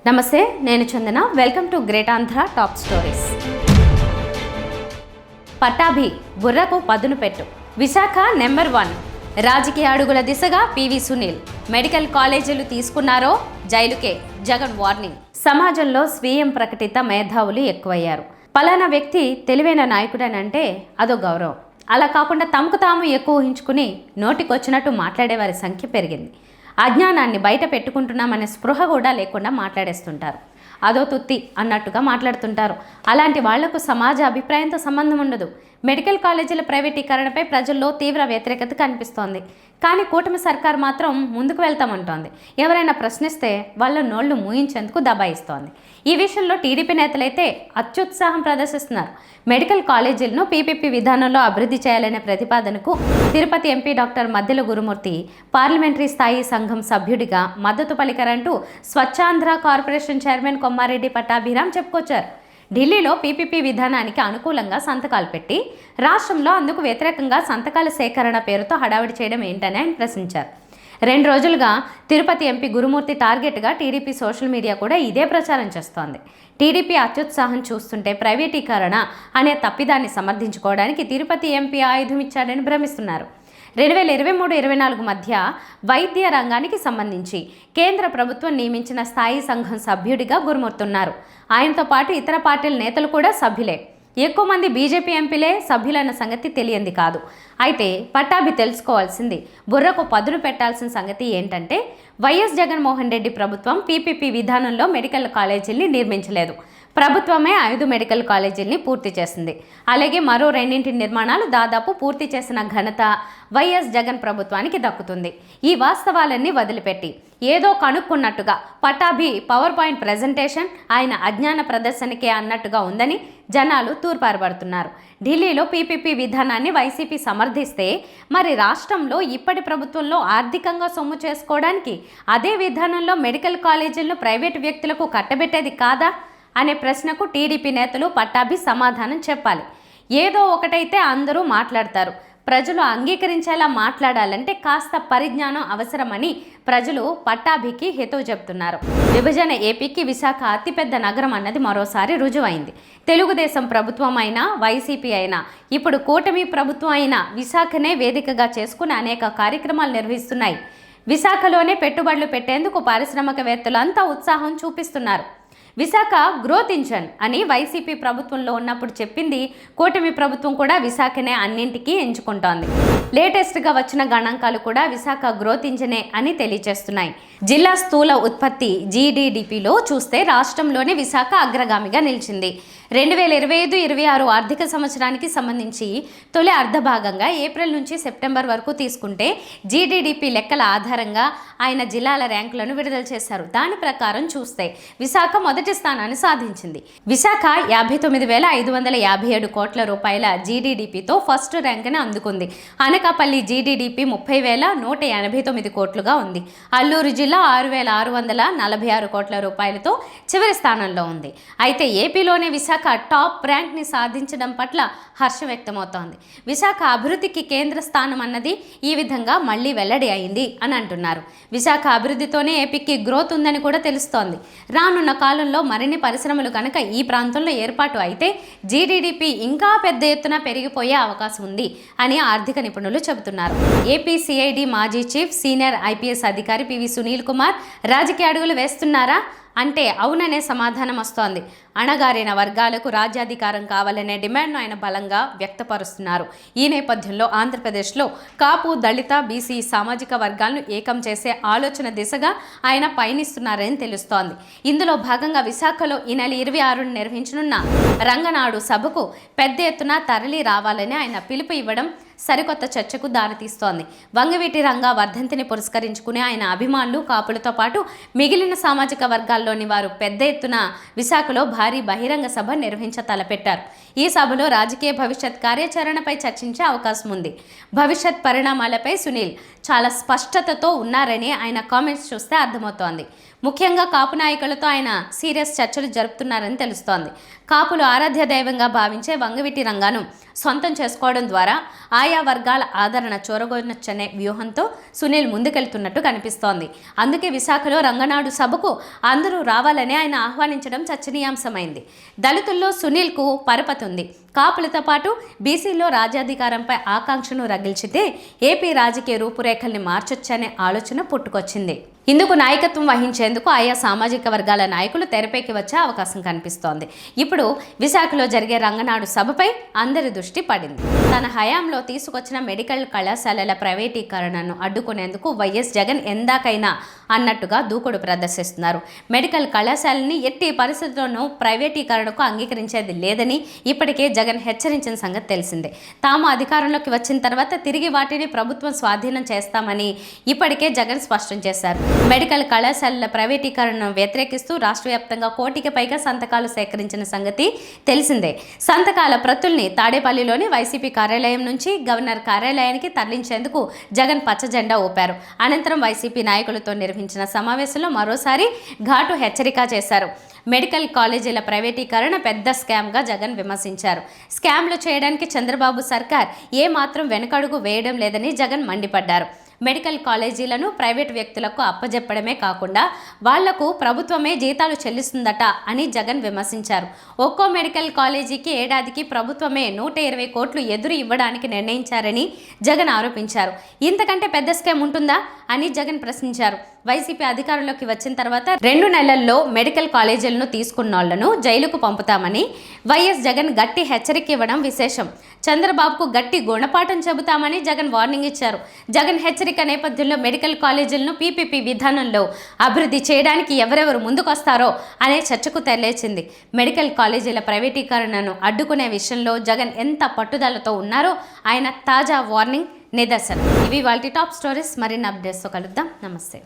నమస్తే, నేను Chandana. Welcome to great Andhra top stories. Pattabhi బుర్రకు పదును పెట్టు. విశాఖ నెంబర్ 1. రాజకీయ అడుగుల దిశగా పివి సునీల్. మెడికల్ కాలేజీలు తీసుకున్నారో జైలుకే జగన్ వార్నింగ్. సమాజంలో స్వీయం ప్రకటిత మేధావులు ఎక్కువయ్యారు. పలానా వ్యక్తి తెలివైన నాయకుడనంటే అదో గౌరవం. అలా కాకుండా తమకు తాము ఎక్కువ ఊహించుకుని నోటికొచ్చినట్టు మాట్లాడేవారి సంఖ్య పెరిగింది. అజ్ఞానాన్ని బయట పెట్టుకుంటున్నామనే స్పృహ కూడా లేకుండా మాట్లాడేస్తుంటారు. అదో తుత్తి అన్నట్టుగా మాట్లాడుతుంటారు. అలాంటి వాళ్లకు సమాజ అభిప్రాయంతో సంబంధం ఉండదు. మెడికల్ కాలేజీల ప్రైవేటీకరణపై ప్రజల్లో తీవ్ర వ్యతిరేకత కనిపిస్తోంది. కానీ కూటమి సర్కార్ మాత్రం ముందుకు వెళ్తామంటోంది. ఎవరైనా ప్రశ్నిస్తే వాళ్ళ నోళ్లు మూయించేందుకు దబాయిస్తోంది. ఈ విషయంలో టీడీపీ నేతలైతే అత్యుత్సాహం ప్రదర్శిస్తున్నారు. మెడికల్ కాలేజీలను పీపీపీ విధానంలో అభివృద్ధి చేయాలనే ప్రతిపాదనకు తిరుపతి ఎంపీ డాక్టర్ మద్దెల గురుమూర్తి పార్లమెంటరీ స్థాయి సంఘం సభ్యుడిగా మద్దతు పలికారంటూ స్వచ్ఛాంధ్ర కార్పొరేషన్ చైర్మన్ కొమ్మారెడ్డి పట్టాభిరామ్ చెప్పుకొచ్చారు. ఢిల్లీలో పీపీపీ విధానానికి అనుకూలంగా సంతకాలు పెట్టి రాష్ట్రంలో అందుకు వ్యతిరేకంగా సంతకాల సేకరణ పేరుతో హడావిడి చేయడం ఏంటని ఆయన ప్రశ్నించారు. 2 రోజులుగా తిరుపతి ఎంపీ గురుమూర్తి టార్గెట్గా టీడీపీ సోషల్ మీడియా కూడా ఇదే ప్రచారం చేస్తోంది. టీడీపీ అత్యుత్సాహం చూస్తుంటే ప్రైవేటీకరణ అనే తప్పిదాన్ని సమర్థించుకోవడానికి తిరుపతి ఎంపీ ఆయుధం ఇచ్చాడని భ్రమిస్తున్నారు. 2023-24 మధ్య వైద్య రంగానికి సంబంధించి కేంద్ర ప్రభుత్వం నియమించిన స్థాయి సంఘం సభ్యుడిగా గురుమూర్తున్నారు. ఆయనతో పాటు ఇతర పార్టీల నేతలు కూడా సభ్యులే. ఎక్కువ మంది బీజేపీ ఎంపీలే సభ్యులన్న సంగతి తెలియంది కాదు. అయితే పట్టాభి తెలుసుకోవాల్సింది, బుర్రకు పదును పెట్టాల్సిన సంగతి ఏంటంటే వైఎస్ జగన్మోహన్ రెడ్డి ప్రభుత్వం పీపీపీ విధానంలో మెడికల్ కాలేజీల్ని నిర్మించలేదు. ప్రభుత్వమే 5 మెడికల్ కాలేజీల్ని పూర్తి చేసింది. అలాగే మరో 2 నిర్మాణాలు దాదాపు పూర్తి చేసిన ఘనత వైఎస్ జగన్ ప్రభుత్వానికి దక్కుతుంది. ఈ వాస్తవాలన్నీ వదిలిపెట్టి ఏదో కనుక్కున్నట్టుగా పట్టాభి పవర్ పాయింట్ ప్రజెంటేషన్ ఆయన అజ్ఞాన ప్రదర్శనకే అన్నట్టుగా ఉందని జనాలు తూర్పారబడుతున్నారు. ఢిల్లీలో పీపీపీ విధానాన్ని వైసీపీ సమర్థిస్తే మరి రాష్ట్రంలో ఇప్పటి ప్రభుత్వంలో ఆర్థికంగా సొమ్ము చేసుకోవడానికి అదే విధానంలో మెడికల్ కాలేజీలను ప్రైవేటు వ్యక్తులకు కట్టబెట్టేది కాదా అనే ప్రశ్నకు టీడీపీ నేతలు పట్టాభి సమాధానం చెప్పాలి. ఏదో ఒకటైతే అందరూ మాట్లాడతారు. ప్రజలు అంగీకరించేలా మాట్లాడాలంటే కాస్త పరిజ్ఞానం అవసరమని ప్రజలు పట్టాభికి హితవు చెప్తున్నారు. విభజన ఏపీకి విశాఖ అతిపెద్ద నగరం అన్నది మరోసారి రుజువైంది. తెలుగుదేశం ప్రభుత్వం అయినా వైసీపీ అయినా ఇప్పుడు కూటమి ప్రభుత్వం అయినా విశాఖనే వేదికగా చేసుకుని అనేక కార్యక్రమాలు నిర్వహిస్తున్నాయి. విశాఖలోనే పెట్టుబడులు పెట్టేందుకు పారిశ్రామికవేత్తలంతా ఉత్సాహం చూపిస్తున్నారు. విశాఖ గ్రోత్ ఇంజన్ అని వైసీపీ ప్రభుత్వంలో ఉన్నప్పుడు చెప్పింది కూటమి ప్రభుత్వం కూడా విశాఖనే అన్నింటికీ ఎంచుకుంటోంది. లేటెస్ట్గా వచ్చిన గణాంకాలు కూడా విశాఖ గ్రోత్ ఇంజనే అని తెలియజేస్తున్నాయి. జిల్లా స్థూల ఉత్పత్తి జీడీడీపీలో చూస్తే రాష్ట్రంలోనే విశాఖ అగ్రగామిగా నిలిచింది. 2025-26 ఆర్థిక సంవత్సరానికి సంబంధించి తొలి అర్ధభాగంగా ఏప్రిల్ నుంచి సెప్టెంబర్ వరకు తీసుకుంటే జీడీడీపీ లెక్కల ఆధారంగా ఆయన జిల్లాల ర్యాంకులను విడుదల చేశారు. దాని ప్రకారం చూస్తే విశాఖ మొదటి స్థానాన్ని సాధించింది. విశాఖ 59,557 కోట్ల రూపాయల జీడీడీపీతో ఫస్ట్ ర్యాంక్ని అందుకుంది. అనకాపల్లి జీడీడీపీ 30,189 కోట్లుగా ఉంది. అల్లూరు జిల్లా 6,646 కోట్ల రూపాయలతో చివరి స్థానంలో ఉంది. అయితే ఏపీలోనే విశాఖ టాప్ ర్యాంక్ని సాధించడం పట్ల హర్షం వ్యక్తమవుతోంది. విశాఖ అభివృద్ధికి కేంద్ర స్థానం అన్నది ఈ విధంగా మళ్ళీ వెల్లడి అయింది అని అంటున్నారు. విశాఖ అభివృద్ధితోనే ఏపీకి గ్రోత్ ఉందని కూడా తెలుస్తోంది. రానున్న కాలంలో మరిన్ని పరిశ్రమలు కనుక ఈ ప్రాంతంలో ఏర్పాటు అయితే జీడీడీపీ ఇంకా పెద్ద ఎత్తున పెరిగిపోయే అవకాశం ఉంది అని ఆర్థిక నిపుణులు చెబుతున్నారు. ఏపీసీఐడి మాజీ చీఫ్ సీనియర్ ఐపీఎస్ అధికారి పివి సునీల్ కుమార్ రాజకీయ అడుగులు వేస్తున్నారా అంటే అవుననే సమాధానం వస్తోంది. అణగారిన వర్గాలకు రాజ్యాధికారం కావాలనే డిమాండ్ను ఆయన బలంగా వ్యక్తపరుస్తున్నారు. ఈ నేపథ్యంలో ఆంధ్రప్రదేశ్లో కాపు, దళిత, బీసీ సామాజిక వర్గాలను ఏకం చేసే ఆలోచన దిశగా ఆయన పయనిస్తున్నారని తెలుస్తోంది. ఇందులో భాగంగా విశాఖలో ఈ నెల 26న నిర్వహించనున్న రంగనాడు సభకు పెద్ద ఎత్తున తరలి రావాలని ఆయన పిలుపు ఇవ్వడం సరికొత్త చర్చకు దారితీస్తోంది. వంగవీటి రంగా వర్ధంతిని పురస్కరించుకుని ఆయన అభిమానులు, కాపులతో పాటు మిగిలిన సామాజిక వర్గాల్లోని వారు పెద్ద ఎత్తున విశాఖలో భారీ బహిరంగ సభ నిర్వహించ తలపెట్టారు. ఈ సభలో రాజకీయ భవిష్యత్ కార్యాచరణపై చర్చించే అవకాశం ఉంది. భవిష్యత్ పరిణామాలపై సునీల్ చాలా స్పష్టతతో ఉన్నారని ఆయన కామెంట్స్ చూస్తే అర్థమవుతోంది. ముఖ్యంగా కాపు నాయకులతో ఆయన సీరియస్ చర్చలు జరుపుతున్నారని తెలుస్తోంది. కాపులు ఆరాధ్య దైవంగా భావించే వంగవీటి రంగాను సొంతం చేసుకోవడం ద్వారా ఆయా వర్గాల ఆదరణ చూరగొనొచ్చనే వ్యూహంతో సునీల్ ముందుకెళ్తున్నట్టు కనిపిస్తోంది. అందుకే విశాఖలో రంగనాడు సభకు అందరూ రావాలని ఆయన ఆహ్వానించడం చర్చనీయాంశమైంది. దళితుల్లో సునీల్కు పరపతి ఉంది. కాపులతో పాటు బీసీలో రాజ్యాధికారంపై ఆకాంక్షను రగిల్చితే ఏపీ రాజకీయ రూపురేఖల్ని మార్చొచ్చనే ఆలోచన పుట్టుకొచ్చింది. ఇందుకు నాయకత్వం వహించేందుకు ఆయా సామాజిక వర్గాల నాయకులు తెరపైకి వచ్చే అవకాశం కనిపిస్తోంది. ఇప్పుడు విశాఖలో జరిగే రంగనాడు సభపై అందరి దృష్టి పడింది. తన హయాంలో తీసుకొచ్చిన మెడికల్ కళాశాలల ప్రైవేటీకరణను అడ్డుకునేందుకు వైఎస్ జగన్ ఎందాకైనా అన్నట్టుగా దూకుడు ప్రదర్శిస్తున్నారు. మెడికల్ కళాశాలని ఎట్టి పరిస్థితుల్లోనూ ప్రైవేటీకరణకు అంగీకరించేది లేదని ఇప్పటికే జగన్ హెచ్చరించిన సంగతి తెలిసిందే. తాము అధికారంలోకి వచ్చిన తర్వాత తిరిగి వాటిని ప్రభుత్వం స్వాధీనం చేస్తామని ఇప్పటికే జగన్ స్పష్టం చేశారు. మెడికల్ కళాశాలల ప్రైవేటీకరణను వ్యతిరేకిస్తూ రాష్ట్ర వ్యాప్తంగా 1 కోటికి పైగా సంతకాలు సేకరించిన సంగతి తెలిసిందే. సంతకాల ప్రతుల్ని తాడేపల్లిలోని వైసీపీ కార్యాలయం నుంచి గవర్నర్ కార్యాలయానికి తరలించేందుకు జగన్ పచ్చజెండా ఊపారు. అనంతరం వైసీపీ నాయకులతో నిర్వహించిన సమావేశంలో మరోసారి ఘాటు హెచ్చరిక చేశారు. మెడికల్ కాలేజీల ప్రైవేటీకరణ పెద్ద స్కామ్గా జగన్ విమర్శించారు. స్కామ్లు చేయడానికి చంద్రబాబు సర్కార్ ఏమాత్రం వెనుకడుగు వేయడం లేదని జగన్ మండిపడ్డారు. మెడికల్ కాలేజీలను ప్రైవేటు వ్యక్తులకు అప్పజెప్పడమే కాకుండా వాళ్లకు ప్రభుత్వమే జీతాలు చెల్లిస్తుందట అని జగన్ విమర్శించారు. ఒక్కో మెడికల్ కాలేజీకి ఏడాదికి ప్రభుత్వమే 120 కోట్లు ఎదురు ఇవ్వడానికి నిర్ణయించారని జగన్ ఆరోపించారు. ఇంతకంటే పెద్ద స్కామ్ ఉంటుందా అని జగన్ ప్రశ్నించారు. వైసీపీ అధికారంలోకి వచ్చిన తర్వాత 2 నెలల్లో మెడికల్ కాలేజీలను తీసుకున్నోళ్లను జైలుకు పంపుతామని వైఎస్ జగన్ గట్టి హెచ్చరిక ఇవ్వడం విశేషం. చంద్రబాబుకు గట్టి గుణపాఠం చెబుతామని జగన్ వార్నింగ్ ఇచ్చారు. జగన్ హెచ్చరిక నేపథ్యంలో మెడికల్ కాలేజీలను పీపీపీ విధానంలో అభివృద్ధి చేయడానికి ఎవరెవరు ముందుకొస్తారో అనే చర్చకు తెరలేచింది. మెడికల్ కాలేజీల ప్రైవేటీకరణను అడ్డుకునే విషయంలో జగన్ ఎంత పట్టుదలతో ఉన్నారో ఆయన తాజా వార్నింగ్ నిదర్శనం. ఇవి వాటి టాప్ స్టోరీస్. మరిన్ని అప్డేట్స్తో కలుద్దాం. నమస్తే.